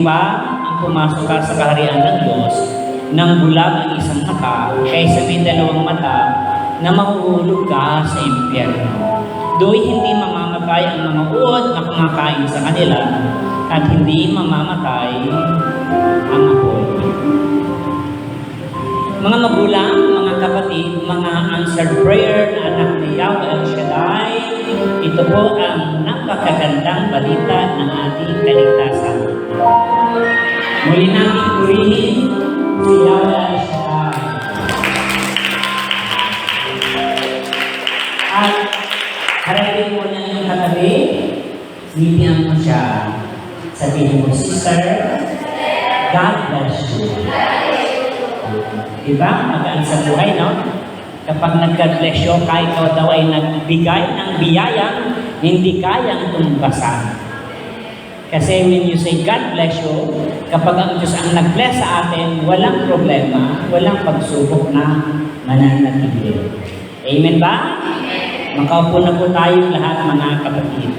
Ba ang pumasok ka sa kaharian ng Diyos nang bulag ang isang mata kaysa may dalawang mata na mahuhulog ka sa impyerno. Do'y hindi mamamatay ang mga uod na kumakain sa kanila at hindi mamamatay ang apoy. Mga magulang, mga kapatid, mga answered prayer na anak ni Yahweh El Shaddai, ito po ang napakagandang balita ng ating kaligtasan. Muli natin purihin si Yahweh El Shaddai. At harapin mo niya yung katabi, sinipian mo siya. Sabihin mo, Sister, God bless you. Diba? Magaan sa buhay, no? Kapag nag-God bless you, kahit ikaw daw ay nagbigay ng biyaya, hindi kayang tumbasan. Kasi when you say God bless you, kapag ang Diyos ang nag-bless sa atin, walang problema, walang pagsubok na mananatili. Amen ba? Makaupo na po tayong lahat, mga kapatid.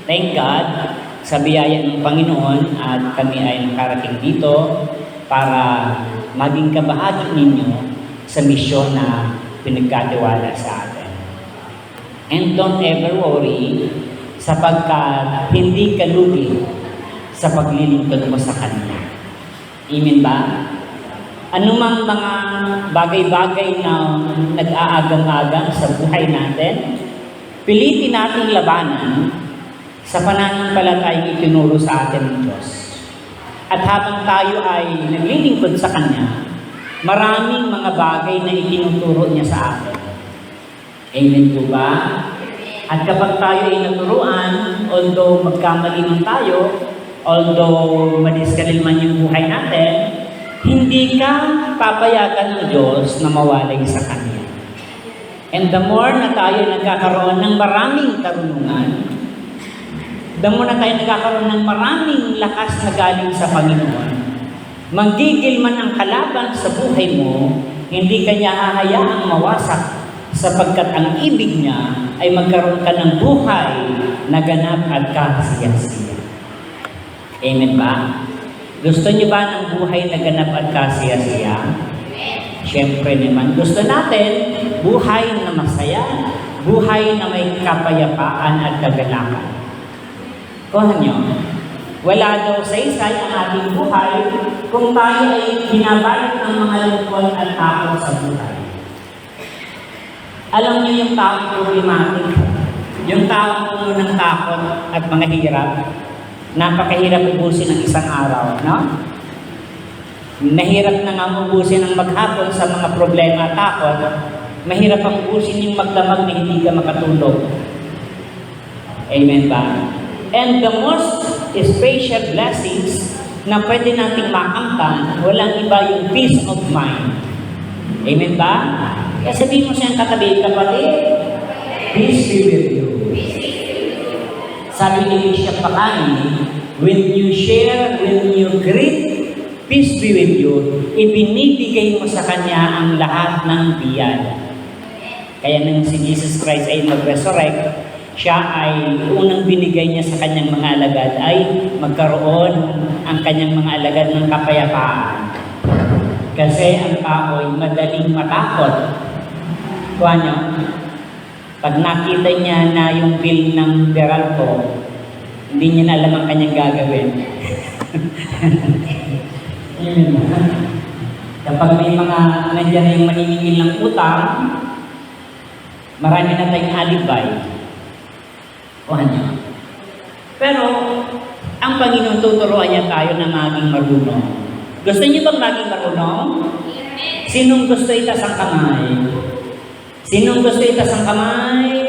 Thank God sa biyaya ng Panginoon at kami ay nakarating dito para maging kabahagi ninyo sa misyon na pinagkatiwala sa atin. And don't ever worry sapagkat hindi ka lugi sa paglilingkod mo sa Kanya. Amen ba? Anumang mga bagay-bagay na nag-aagam-agam sa buhay natin, pilitin nating labanan sa pananampalatayang itinuro sa atin ng Diyos. At habang tayo ay naglilingkod sa Kanya, maraming mga bagay na itinuturo niya sa atin. Amen po ba? At kapag tayo ay naturuan, although magkamali man tayo, although madiskalil man yung buhay natin, hindi ka papayagan ng Diyos na mawalay sa Kanya. And the more na tayo nagkakaroon ng maraming karunungan, the more na tayo nagkakaroon ng maraming lakas na galing sa Panginoon, manggigil man ang kalaban sa buhay mo, hindi kanya hahayaang mawasak sapagkat ang ibig niya ay magkaroon ka ng buhay na ganap at kasiyasiya. Amen ba? Gusto niyo ba ng buhay na ganap at kasiyasiya? Siyempre naman, gusto natin buhay na masaya, buhay na may kapayapaan at kagalakan. Kuha niyo, wala daw saysay ang ating buhay kung tayo ay binabalot ng mga lungkot at takot sa buhay. Alam niyo yung taong problematic, yung taong puno ng takot at mga hirap, napakahirap ubusin ng isang araw, no? Mahirap na nga ubusin ang maghapon sa mga problema at takot, mahirap ang ubusin yung magdamag na hindi ka makatulog. Amen ba? And the most special blessings na pwede nating makamtan, walang iba yung peace of mind. Amen ba? Kaya sabihin mo siyang katabi, kapatid, peace be with you. Sabi ni Bishop Pakani, when you share, when you greet, peace be with you, ibinibigay mo sa Kanya ang lahat ng biyaya. Kaya nang si Jesus Christ ay mag-resurrect, siya ay unang binigay niya sa Kanyang mga alagad ay magkaroon ang Kanyang mga alagad ng kapayapaan. Kasi ang tao ay madaling matakot. Kuha niyo, pag nakita niya na yung bill ng Beralco, hindi niya na alam ang kanyang gagawin. Kapag may mga nandiyan na yung maniningil ng utang, marami na tayong alibay. Kuha niyo. Pero, ang Panginoon tuturuan niya tayo na maging marunong. Gusto niyo bang maging marunong? Sinong gusto itas ang kamay? Sinong gusto itas ang kamay?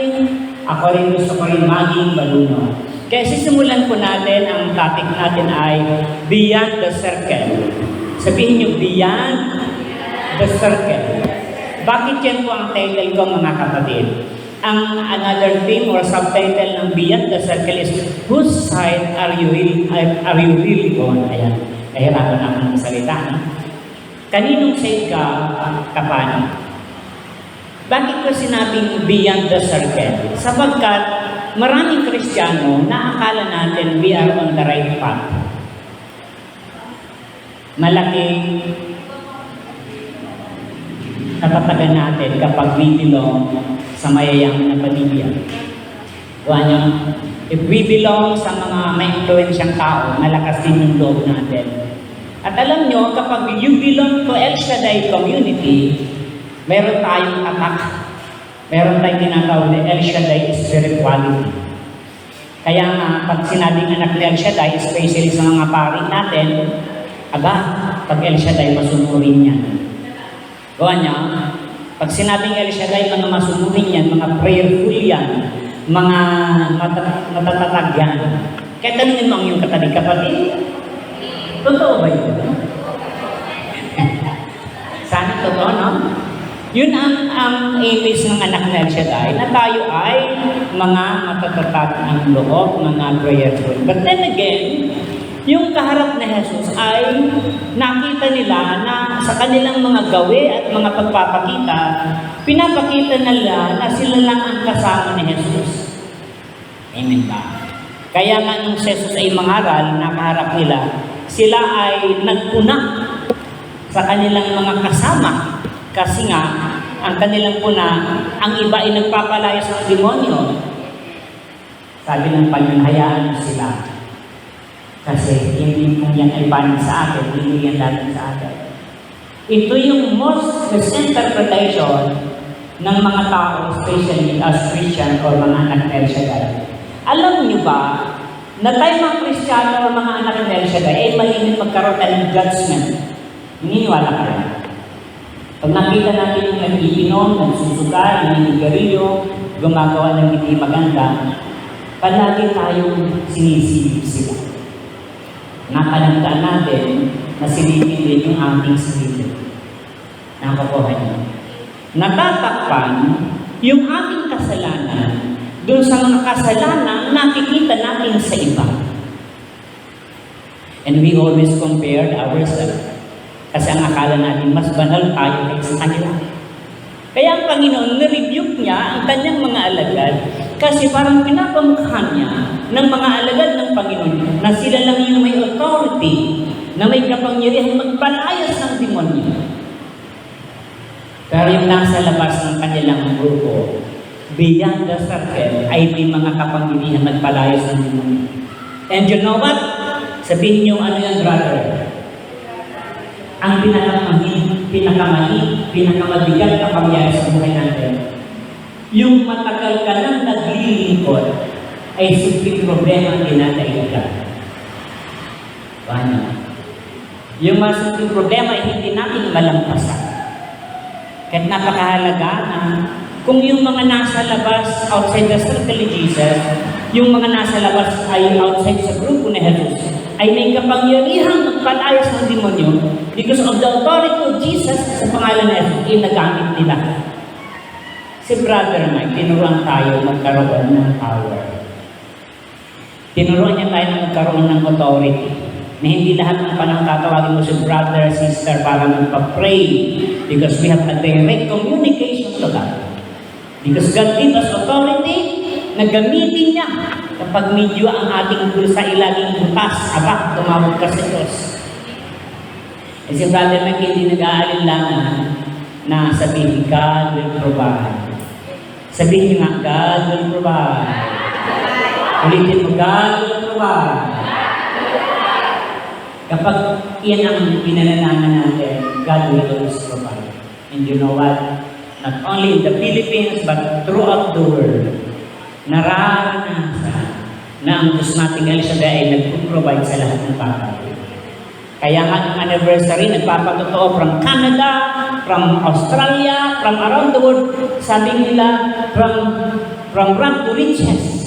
Ako rin gusto ko rin maging marunong. Kaya sisimulan po natin, ang topic natin ay Beyond the Circle. Sabihin niyo, Beyond the Circle. Bakit yan po ang title ko, mga kapatid? Ang another theme or subtitle ng Beyond the Circle is, whose side are you really on? Ayan, kahirapan ako ng salita. No? Kaninong side ka, kapano? Bakit ko sinabing beyond the circle? Sapagkat maraming Kristiyano na akala natin we are on the right path. malaking katatagan natin kapag we belong sa mayayaman na pamilya. Kuha niyo, if we belong sa mga may influensyang tao, malakas din yung loob natin. At alam nyo, kapag you belong to El Shaddai community, meron tayong attack. Meron tayong tinatawag na El Shaddai spirituality. Kaya nga, pag sinabing anak ni El Shaddai, especially sa mga pari natin, pag El Shaddai, masunurin yan. Gawa niya, pag sinabing El Shaddai, mga masunurin yan, mga prayerful yan, mga matatatag yan. Kaya tanungin mo ang iyong kapatid, totoo ba yun? Sana totoo, no? Yun ang image ng anak na El Shaddai, na tayo ay mga matatatag ng loob, mga prayerful. But then again, yung kaharap na Jesus ay nakita nila na sa kanilang mga gawi at mga pagpapakita, pinapakita nila na sila lang ang kasama ni Jesus. Amen ba? Kaya nga nung Jesus ay mangaral, nakaharap nila, sila ay nagpuna sa kanilang mga kasama. Kasi nga, ang kanilang puna, ang iba ay nagpapalayas ng demonyo. Sabi ng Panginoon, hayaan sila. Kasi hindi kung yan ay panig sa atin, hindi yan natin sa atin. Ito yung most misinterpretation ng mga tao, especially as Christian or mga anak ng El Shaddai. Alam niyo ba, na tayo mga Kristiyano o mga anak ng El Shaddai ay mahilig magkaroon ng judgment. Naniniwala ka rin. Pag nakita natin yung nag-iinom, nagsusuka, naninigarilyo, gumagawa ng hindi maganda, palagi tayong sinisilip sila. Nakalagdaan natin na silipin din yung ating sarili. Nakakuha niyo. Natatakpan yung ating kasalanan doon sa mga kasalanan nakikita natin sa iba. And we always compared ourselves. Kasi ang akala natin mas banal tayo kaysa kanila. Kaya ang Panginoon, nirebuke niya ang kanyang mga alagad kasi parang pinapamukha niya ng mga alagad ng Panginoon na sila lang yung may authority, na may kapangyarihan magpalayas ng demonyo. Pero yung nasa labas ng kanilang grupo, beyond the circle, ay may mga kapangyarihan magpalayas ng demonyo. And you know what? Sabihin niyo ano yan, brother? Ang pinakamabigat na pangyayari sa buhay natin, yung matagal ka nang naglilingkod, ay simpleng problema ang dinadaig ka. Paano? Yung mas simpleng problema ay hindi natin malampasan. Kahit napakahalaga na kung yung mga nasa labas, outside the circle ni Jesus, yung mga nasa labas ay outside sa grupo ni Jesus, ay may kapangyarihang magpalayas ng demonyo because of the authority of Jesus sa pangalan na ito, nagamit nila. Si Brother Mike, tinuruan tayo magkaroon ng power. Tinuruan niya tayo na magkaroon ng authority. Na hindi lahat ng panahon tatawagin mo si brother, sister para magpa-pray because we have a direct communication to God. Because God gave us authority na gamitin niya kapag medyo ang ating bulsa ay laging butas, tumawag ka sa Diyos. E si Brother Mike hindi nag-aalinlangan na sabihin, God will provide. Sabihin niyo nga, God will provide. Ulitin mo, God will provide. Kapag yan ang pinananaman natin, God will always provide. And you know what? Not only in the Philippines, but throughout the world, nararanasan na ang Diyos nating El Shaddai ay nag-provide sa lahat ng bagay. Kaya nga ang anniversary, nagpapatotoo from Canada, from Australia, from around the world, sabi nila, from rag to riches.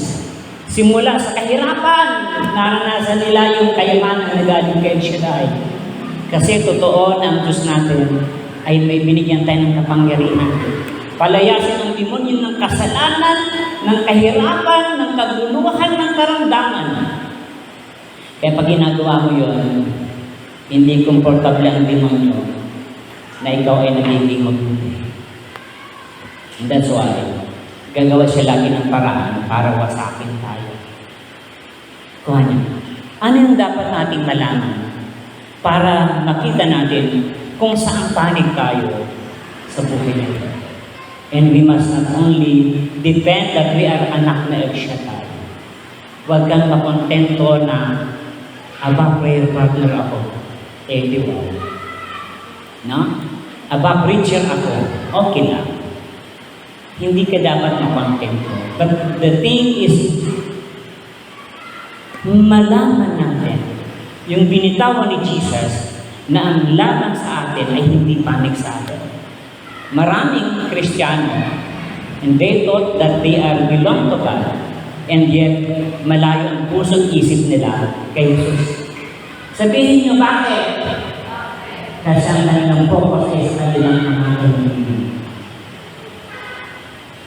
Simula sa kahirapan, naranasan nila yung kayamanan na galing kay El Shaddai. Kasi totoo na ang Diyos natin ay may binigyan tayo ng kapangyarihan. Palayasin ang demonyo ng kasalanan, ng kahirapan, ng kaguluhan, ng karamdaman. Kaya pag ginagawa mo yun, hindi komportable ang demonyo na ikaw ay nagiging mabuti. And that's why, gagawa siya lagi ng paraan para wasakin tayo. Kuha niyo, ano yung dapat nating malaman? para makita natin kung saan panig tayo sa buhay nito. And we must not only depend that we are anak na El Shaddai. Huwag kang makontento na, prayer partner ako. Wow. No? Preacher ako. Okay lang. Hindi ka dapat makontento. But the thing is, malaman natin yung binitawan ni Jesus na ang laban sa atin ay hindi panig sa atin. Maraming Kristiyano, and they thought that they are belong to God, and yet malayo ang puso't isip nila kay Jesus. Sabihin niyo bakit? Kasi ang kanilang focus ay sa kanilang mga kanilang.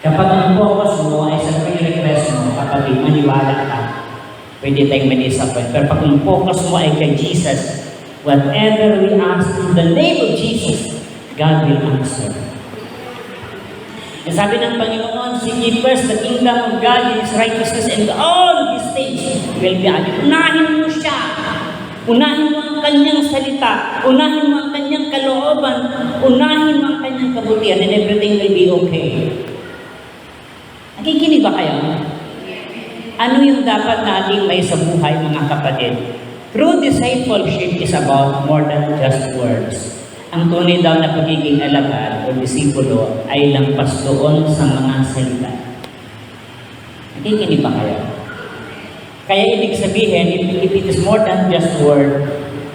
Kapag ang focus mo ay sa pre-request mo, kapag maniwala ka, pwede tayong ma-disappoint. Pero pag ang focus mo ay kay Jesus, whatever we ask in the name of Jesus, God will answer. Sabi ng Panginoon, seek ye first the kingdom of God and His righteousness, and all these things will be added. Unahin mo siya. Unahin mo ang kanyang salita. Unahin mo ang kanyang kalooban. Unahin mo ang kanyang kabutihan, and everything will be okay. Nakikinig ba kayo? Ano yung dapat nating may sa buhay, mga kapatid? True discipleship is about more than just words. Ang tunay daw na pagiging alagad o disipulo ay lampas doon sa mga salita. Nakikinig ba kayo? Kaya ibig sabihin, if it is more than just word,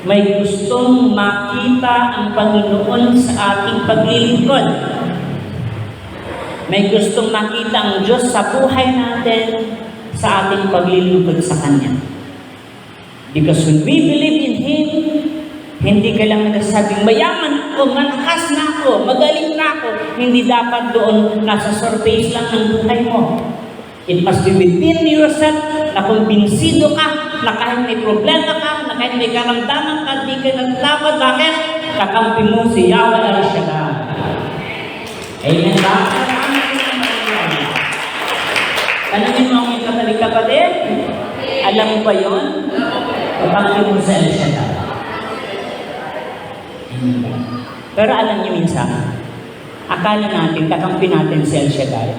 may gustong makita ang Panginoon sa ating paglilingkod. May gustong makita ang Diyos sa buhay natin sa ating paglilingkod sa Kanya. Because when we believe in Him, hindi ka lang nagsasabing, mayaman ako, malakas na ako, magaling na ako. Hindi dapat doon nasa surface lang ng buhay mo. It must be within yourself na kumbinsido ka, na kahit may problema ka, na kahit may karamdaman ka, di ka nagtawad. Bakit? Kakampi mo si Yahweh El Shaddai. Amen ba? Tanungin mo ang kapatid? Alam mo ba yun? Kakampi mo si El Shaddai. Pero alam niyo minsan, akala natin, kakampi natin si El Shaddai.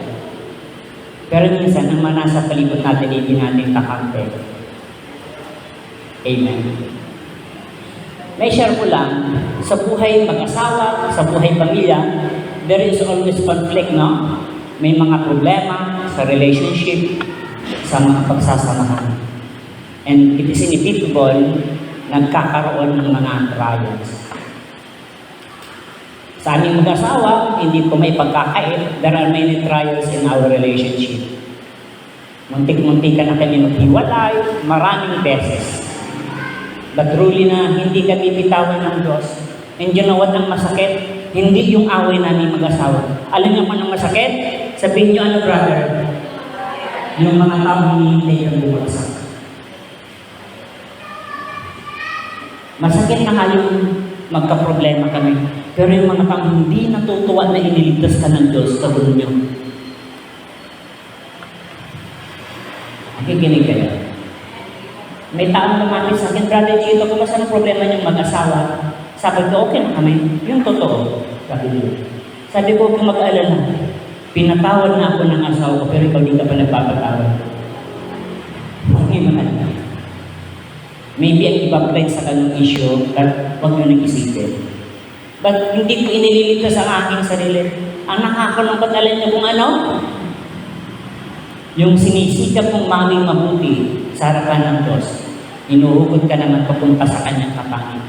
Pero minsan, ang manasa palibot natin, hindi natin kakampi. Amen. May share ko lang, sa buhay mag-asawa, sa buhay pamilya, there is always conflict, no? May mga problema sa relationship, sa mga pagsasamahan. And it is inevitable, nagkakaroon ng mga trials. Sa aming mag-asawa, hindi ko may pagkakait. There are many trials in our relationship. Muntik-muntik na kami maghiwalay, maraming beses. But truly na hindi kami bitawan ng Diyos. And you know what ang masakit? Hindi yung away namin mag-asawa. Alam niyo kung anong masakit? Sabihin niyo ano, brother? Yung mga taong hinihintay kang bumagsak. Masakit na nga yung magka-problema kami. Pero yung mga taong hindi natutuwa na iniligtas ka ng Diyos, sabihin niyo. Nakikinig kayo. May taong lumapit sa akin, Brother Chito, kumusta ang problema niyong mag-asawa? Sabi ko, okay na kami. Yung totoo. Sabi ko, kung mag-alala, pinatawad na ako ng asawa ko, pero ikaw di ka pa nagpapatawad. Okay man. Maybe ang iba-apply sa kanong issue, but huwag nyo nag-isipin. But hindi ko inililigtas ang aking sarili. Ang nakakalungkot, alam niyo kung ano? Yung sinisikap mong maming mabuti sa harapan ng Diyos, inuhugot ka naman papunta sa kanyang kapangyarihan.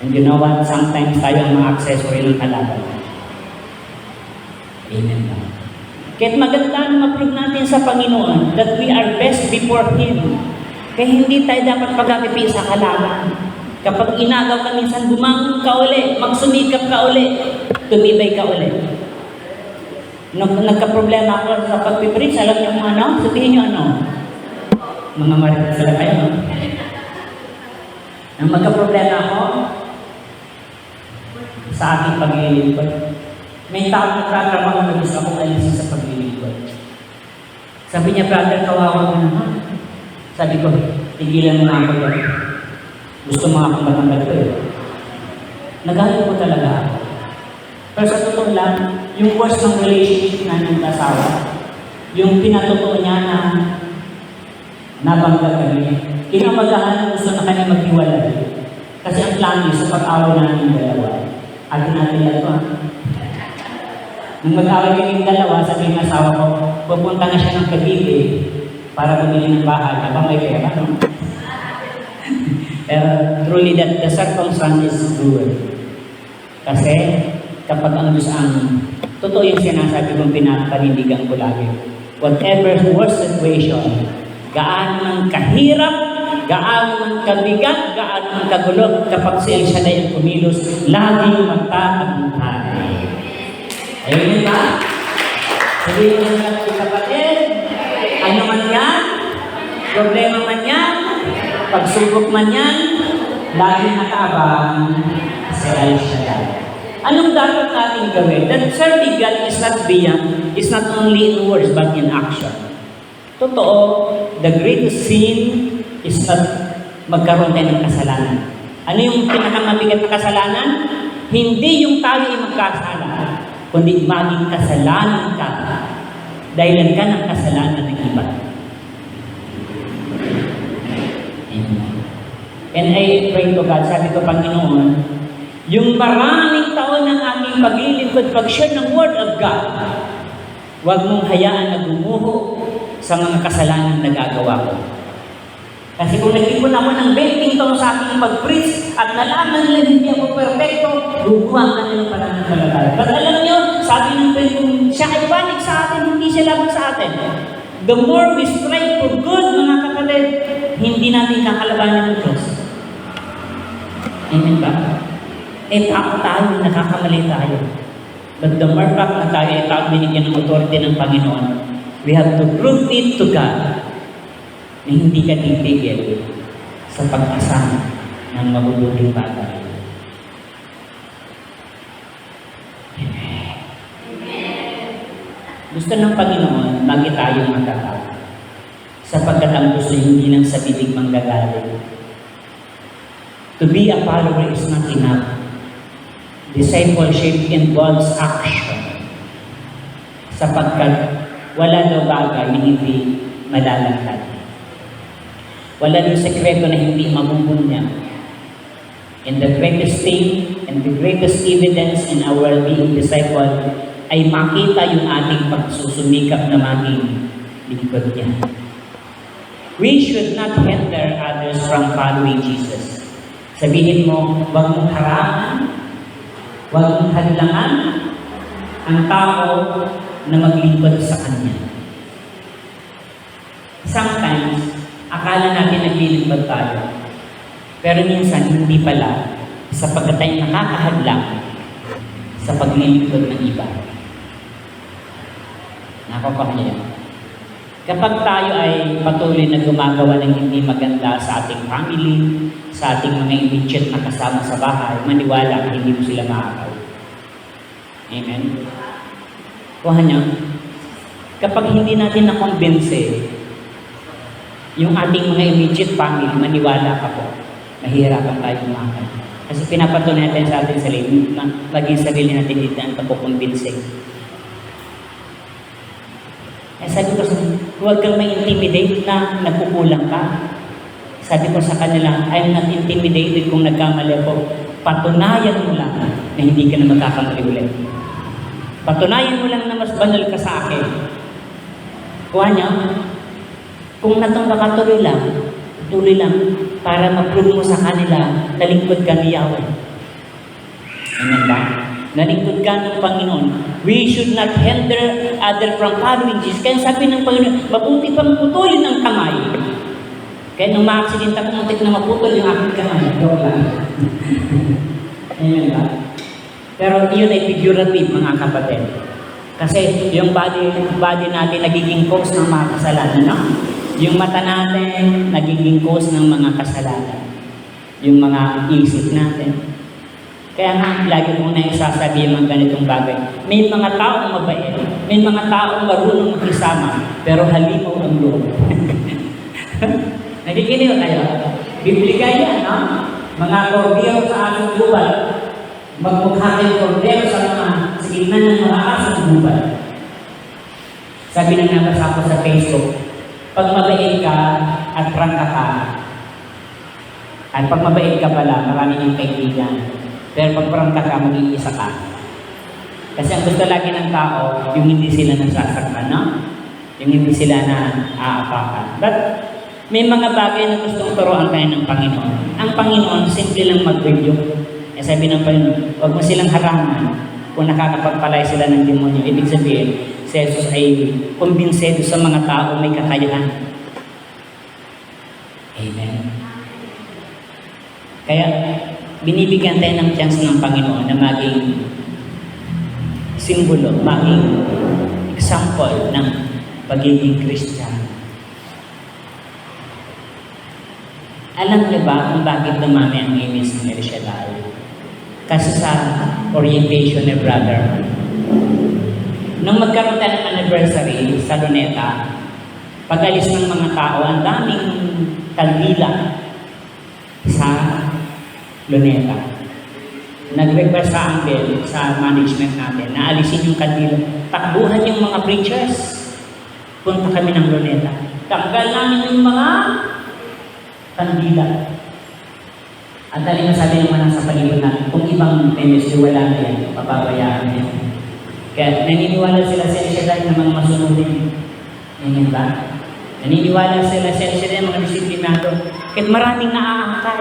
And you know what? Sometimes tayo ang mga accessory ng kalaban. Amen ba? Kaya't maganda na ma-prove natin sa Panginoon that we are best before Him. Kaya hindi tayo dapat pag-agipin sa kalaban. Kapag inagaw ka minsan, bumangon ka uli, magsumikap ka uli, tumibay ka uli. Nagka-problema ako sa pag-preach, alam niyo kung ano? Sabihin niyo ano? Mga marites sila kayo, no? Nang magka-problema ako sa aking paglilingkod, may taong nagtatrabaho na gusto akong alisin sa paglilingkod. Sabi niya, brother, kawawa mo naman. Sabi ko, tigilan mo na ako yan. Gusto mga matanggal ko eh. Nagalit ko talaga ako. Pero sa totoo lang, yung worst ng relationship namin ng asawa, yung pinatotoo niya na nabangga kami, kinamagahan gusto na kanya maghiwalay. Kasi ang plano sa pag-away namin dalawa, atin natin ito ha. Nung mag-away kami dalawa, sabi ng asawa ko, pupunta na siya ng Cavite para bumili ng bahay, habang may pera, no? Truly that the circumstance is good. Kasi kapag ang Diyos ang totoo yung sinasabi kong pinapanindigan ko lagi. Whatever worst situation, gaano man kahirap, gaano man kabigat, gaano man kagulo, kapag si El Shaddai ang kumilos, laging magtatagumpay. Ayun ba? Sabihin mo sa kapatid, ano man yan, problema man yan, pagsubok man yan, laging nakaabang si El Shaddai. Anong dapat natin gawin? That serving God is not only in words but in action. Totoo, the greatest sin is not magkaroon tayo ng kasalanan. Ano yung pinakamabigat na kasalanan? Hindi yung tayo ay magkasala, kundi maging kasalanan ka. Dahilan ka ng kasalanan ng iba. And I pray to God, sabi ko, Panginoon, yung maraming taon ng aking paglilingkod, pag-share ng Word of God, huwag mong hayaan na gumuho sa mga kasalanan na nagagawa ko. Kasi kung nag-ipon ako ng 20 taon sa aking pag-preach at nalaman nila hindi ako perfecto, guguhan ka nila pananampalataya. But alam nyo, sabi ng friend, kung siya ay panig sa atin, hindi siya labang sa atin. The more we strive for good, mga kapatid, hindi natin kakalabanan ng Diyos. Amen ba? Tao tayo, nakakamali tayo. But the more fact na tayo ay tao binigyan ng authority ng Panginoon, we have to prove it to God na hindi ka titigil sa pag-asama ng mabubuting bagay. Amen. Gusto ng Panginoon, lagi tayong matatag. Sapagkat ang gusto hindi lang sa bibig manggagaling. To be a follower is not enough. Discipleship involves action. Sapagkat wala daw bagay na hindi malalangkad. Wala daw sekreto na hindi mabubunyag. And the greatest thing and the greatest evidence in our being disciple ay makita yung ating pagsusumikap na maging lingkod niya. We should not hinder others from following Jesus. Sabihin mo, huwag mong harangan, huwag mong hadlangan ang tao na maglingkod sa Kanya. Sometimes, akala natin naglilingkod tayo. Pero minsan, hindi pala sapagkat tayo nakakahadlang sa paglilingkod ng iba. Nakakapa niya. Kapag tayo ay patuloy na gumagawa ng hindi maganda sa ating family, sa ating mga immediate na kasama sa bahay, maniwala na hindi mo sila makakaw. Amen? Kuha niyo, kapag hindi natin na-convince yung ating mga immediate family, maniwala ka po, mahihirapan tayo kumakaw. Kasi pinapatunay natin sa ating sarili, maging sarili natin dito ang tapo-convincing. Sabi ko, huwag kang ma-intimidate na nagkukulang ka. Sabi ko sa kanila, I'm not intimidated kung nagkamali ako. Patunayan mo lang na hindi ka na magkakamali ulit. Patunayan mo lang na mas banal ka sa akin. Kuha niya, kung natong nakatuloy lang, tuloy lang, para ma-prove mo sa kanila, nalingkod ka ni Yahweh. Amen ba? Nalingkod ka ng Panginoon. We should not hinder other from following Jesus. Kaya sabi ng Panginoon, mabuti pang putulin ang kamay. Kaya nung ma-accident ako, muntik na maputol yung aking kamay. Joke lang. Amen ba? Pero yun ay figurative, mga kapatid. Kasi yung body natin nagiging cause ng mga kasalanan. No? Yung mata natin nagiging cause ng mga kasalanan. Yung mga isip natin. Kaya nga, lagi kong naisasabi yung mga ganitong bagay. May mga taong mabait, may mga taong marunong makisama, pero halimaw ang loob. Nakikinig kayo? Bibligay yan, no? Mga kordero sa ating gubat. Magmukha kayong kordero sa gitna ng mga asong gubat. Sabi ng nabasa ko sa Facebook, pag mabait ka at prangka ka, at pag mabait ka pala, marami niyong kaibigan. Pero pag prangka ka, mag-iisa ka. Kasi ang gusto lagi ng tao, yung hindi sila nasasaktan, no? Yung hindi sila na aapakan. But may mga bagay na gustong turuan tayo ng Panginoon. Ang Panginoon, simple lang mag-rebuke. Eh sabi ng Panginoon, huwag mo silang harangan kung nakakapagpalay sila ng demonyo. Ibig sabihin, si Jesus ay kumbinsedo sa mga tao may kakayahan. Amen. Kaya, binibigyan tayo ng chance ng Panginoon na maging simbolo, maging example ng pagiging Christian. Alam niyo ba kung bakit dumami ang inis ng El Shaddai? Kasi sa orientation ni brother, nung magkaroon tayo ng anniversary sa Luneta, pag-alis ng mga tao, ang daming kandila sa Luneta. Nag-request sa Angel, sa management natin, na alisin yung kandila. Takbuhan yung mga preachers. Punta kami ng Luneta. Tanggal namin yung mga kandila. At dali na sabi naman sa palibot natin, kung ibang ministry wala na yan, papabayaan yan. Kaya naniniwala sila sa El Shaddai na mga masunodin. Yan ba? Naniniwala sila sa El Shaddai mga disiplinado. Kahit maraming naaangkay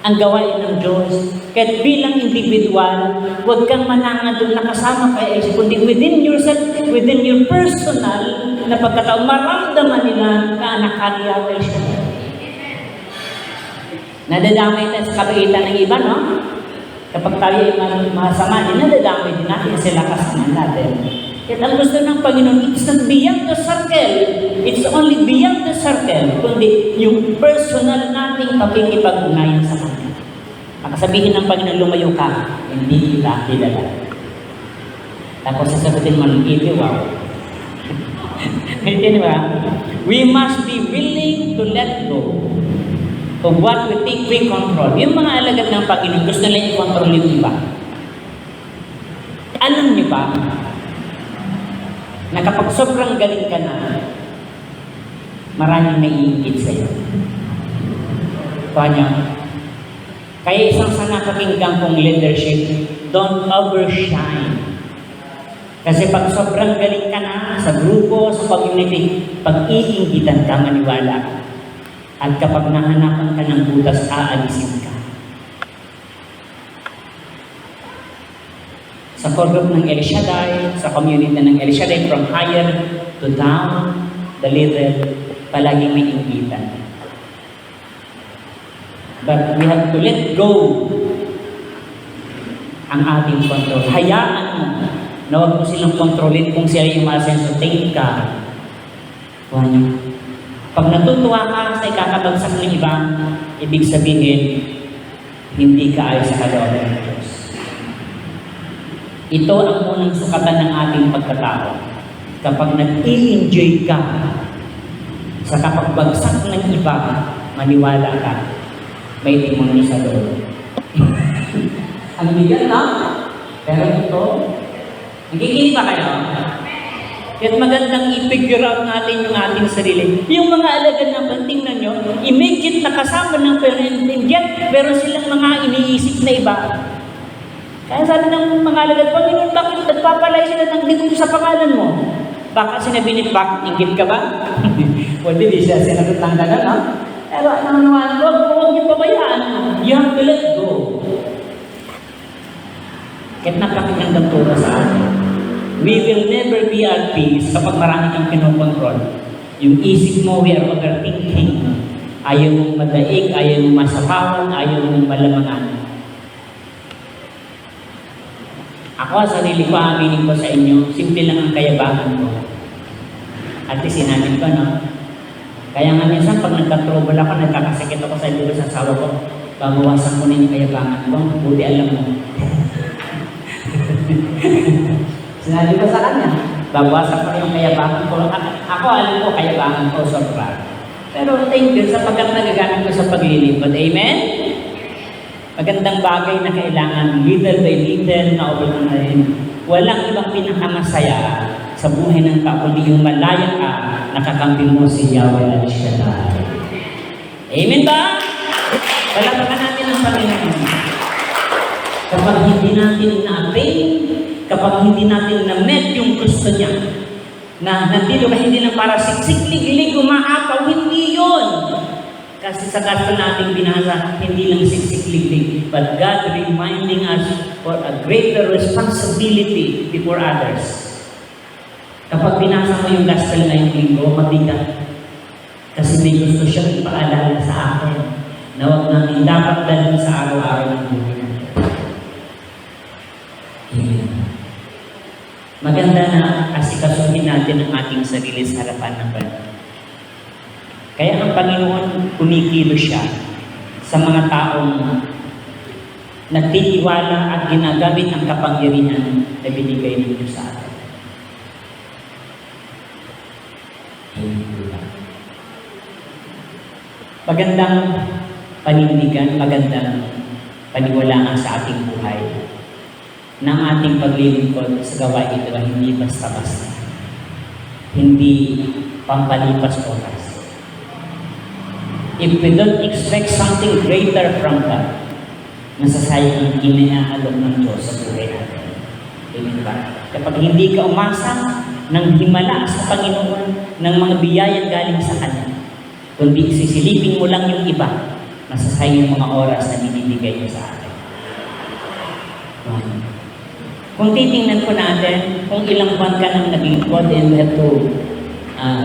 ang gawain ng Diyos. Kahit bilang individual, huwag kang mananga doon nakasama kay El Shaddai, kundi within yourself, within your personal na pagkataon, maramdaman nila na anak ka ni El Shaddai. Nadadamay tayo sa kabaitan ng iba, no? Kapag tayo ay masama, nadadamay din natin sila kasama natin. Kaya ang gusto ng Panginoon, it's not beyond the circle. It's only beyond the circle, kundi yung personal nating pakikipag-unayan sa Kanya. Makasabihin ng Panginoon, lumayo ka, hindi kita kilala. Tapos sasagutin mo ng iti, wow. Hindi ba? We must be willing to let go of what we think we control. Yung mga alagad ng Panginoon, gusto nila i-control yung iba. Alam niyo ba, na kapag sobrang galing ka na, maraming naiingit sa'yo. Kanya, kaya isang sa napakinggan kong leadership, don't overshine. Kasi pag sobrang galing ka na, sa grupo, sa community, pag-iingitan ka, maniwala. At kapag nahanapan ka ng butas, aalisin ka. Sa core group ng El Shaddai, sa community ng El Shaddai, from higher to down, the leader, palaging may inggitan. But we have to let go ang ating control. Hayaan mo na huwag mo silang kontrolin kung sila yung masensotate ka. Huwag niyo. Pag natutuwa ka sa ikakabagsak ng iba, ibig sabihin, hindi ka ayos sa kalooban ng Diyos. Ito ang unang sukatan ng ating pagkatao. Kapag nag-i-enjoy ka sa kapagbagsak ng iba, maniwala ka, may demonyo sa loob. Ang bigat na, pero ito, nakikinig ba kayo? Kaya't magandang i-figure out natin yung ating sarili. Yung mga alagad naman, tingnan nyo, immediate na kasama ng parent, and yet, pero silang mga iniisip na iba. Kaya sabi ng mga alagad, Panginoon, bakit nagpapalay sila ng dito sa pangalan mo? Baka sinabi ni, bakit ingit ka ba? O di siya sinagot ng dagat, no? Pero ano naman, huwag niyo pabayaan. You have to let go. Kaya't napakinggan turo sa atin. We will never be at peace kapag marami kang kinokontrol. Yung isip mo, we are overthinking. Ayaw mong madaig, ayaw mong masapawan, ayaw mong malamangan. Ako, sarili ko, aminin ko sa inyo, simple lang ang kayabangan ko. At sinabi ko, no? Kaya nga minsan, pag nagka-trouble ako, nagkakasakit ako sa ibig sa asawa ko, babawasan ko na yung kayabangan ko, buti alam mo. Sinabi ko sa kanya, babawasan ko yung kayabangan ko. Ako, alam ko, kayabangan ko sobra. Pero thank you sapagkat nagagamit ko sa paglilingkod. Amen? Magandang bagay na kailangan little by little na overcome na rin. Walang ibang pinakamasaya sa buhay ng tao kundi yung malaya ka, nakakampi mo si Yahweh Al-Shaddai. Amen ba? Palapakan natin ang Panginoon. Kapag hindi natin na-attain, kapag hindi natin na-met yung gusto niya, na nandito ka hindi lang para siksik-lig-lig, umaapaw, hindi yun. Kasi sa gospel nating binasa, hindi lang siksik-lig-lig, but God reminding us for a greater responsibility before others. Kapag binasa mo yung gospel na yung linggo, mabigat. Kasi may gusto siyang ipaalala sa akin na huwag namin dapat dalhin sa araw-araw ng buhay natin. Amen. Maganda na asikasuhin natin ang ating sarili sa harapan ng Panginoon. Kaya ang Panginoon kumikilos siya sa mga taong nagtitiwala at ginagamit ang kapangyarihan na binigay ng Diyos sa atin. Magandang panindigan, magandang paniwalaan sa ating buhay na ang ating paglilingkod sa gawain ito ay hindi basta-basta. Hindi pampalipas oras. If we don't expect something greater from God, masasayang ang inaalok ng Diyos sa buhay natin. Amen ba? Kapag hindi ka umasa ng himala sa Panginoon ng mga biyayang galing sa Kanya, kundi sisilipin mo lang yung iba, masasayang yung mga oras na binibigay niya sa atin. Kung titingnan po natin, kung ilang buwan ka nang naglingkod and we have to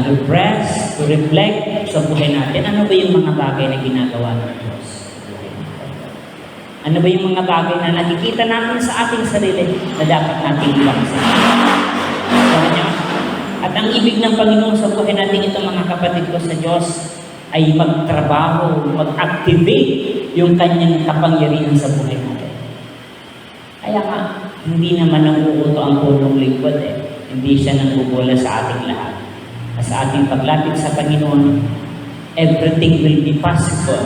refresh, to reflect sa buhay natin, ano ba yung mga bagay na ginagawa ng Diyos? Ano ba yung mga bagay na nakikita natin sa ating sarili na dapat nating ilaksan? At ang ibig ng Panginoon sa buhay natin, itong mga kapatid ko sa Diyos, ay magtrabaho, mag-activate yung kanyang kapangyarihan sa buhay natin. Kaya nga, hindi naman nanguuto ang punong lingkod Hindi siya nangbubola sa ating lahat. Sa ating paglapit sa Panginoon, everything will be possible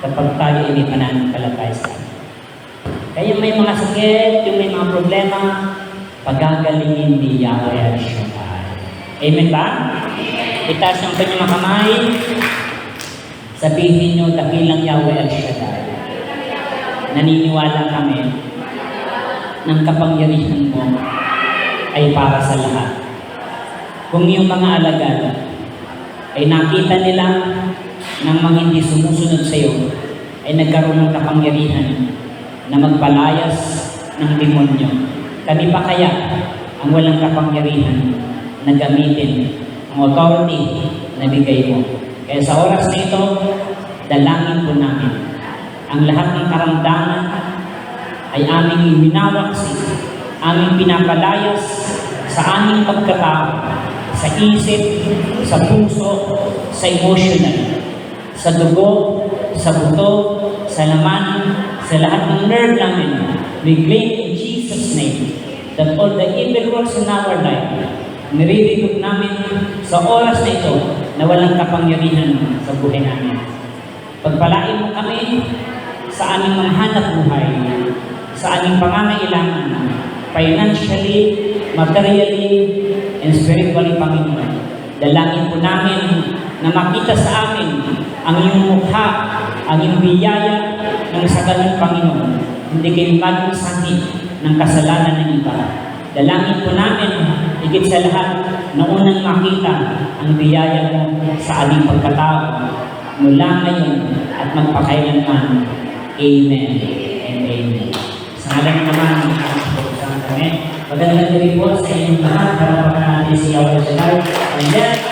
kapag tayo ay may pananampalataya sa Kanya. Kaya may mga sakit, yung may mga problema, pagagalingin ni Yahweh Al-Shaddai. Amen ba? Itaas ang kanyang kamay. Sabihin nyo, dakilang Yahweh Al-Shaddai. Naniniwala kami ng kapangyarihan mo ay para sa lahat. Kung yung mga alagad ay nakita nila ng mga hindi sumusunod sa iyo, ay nagkaroon ng kapangyarihan na magpalayas ng demonyo. Kami pa kaya ang walang kapangyarihan na gamitin ang authority na bigay mo. Kaya sa oras na ito, dalangin po namin ang lahat ng karamdaman ay aming iminawaksi, aming pinapalayas sa aming pagkatao, sa isip, sa puso, sa emotional, sa dugo, sa buto, sa laman, sa lahat ng nerve namin. We claim in Jesus' name that all the evil works in our life, niririnig namin sa oras na ito na walang kapangyarihan sa buhay namin. Pagpalain mo kami sa aming mga hanap buhay, sa aming pangangailangan, financially, materially, and spiritually, Panginoon. Dalangin po namin na makita sa amin ang iyong mukha, ang iyong biyaya ng sagalang Panginoon. Hindi kayo maging sakit ng kasalanan ng iba. Dalangin po namin, higit sa lahat, na unang makita ang biyaya mo sa aming pagkatao mula ngayon at magpakailanman. Amen and amen. Sa ngalan naman, magandang gabi po sa inyong lahat para natin si Yahweh Al-Shaddai.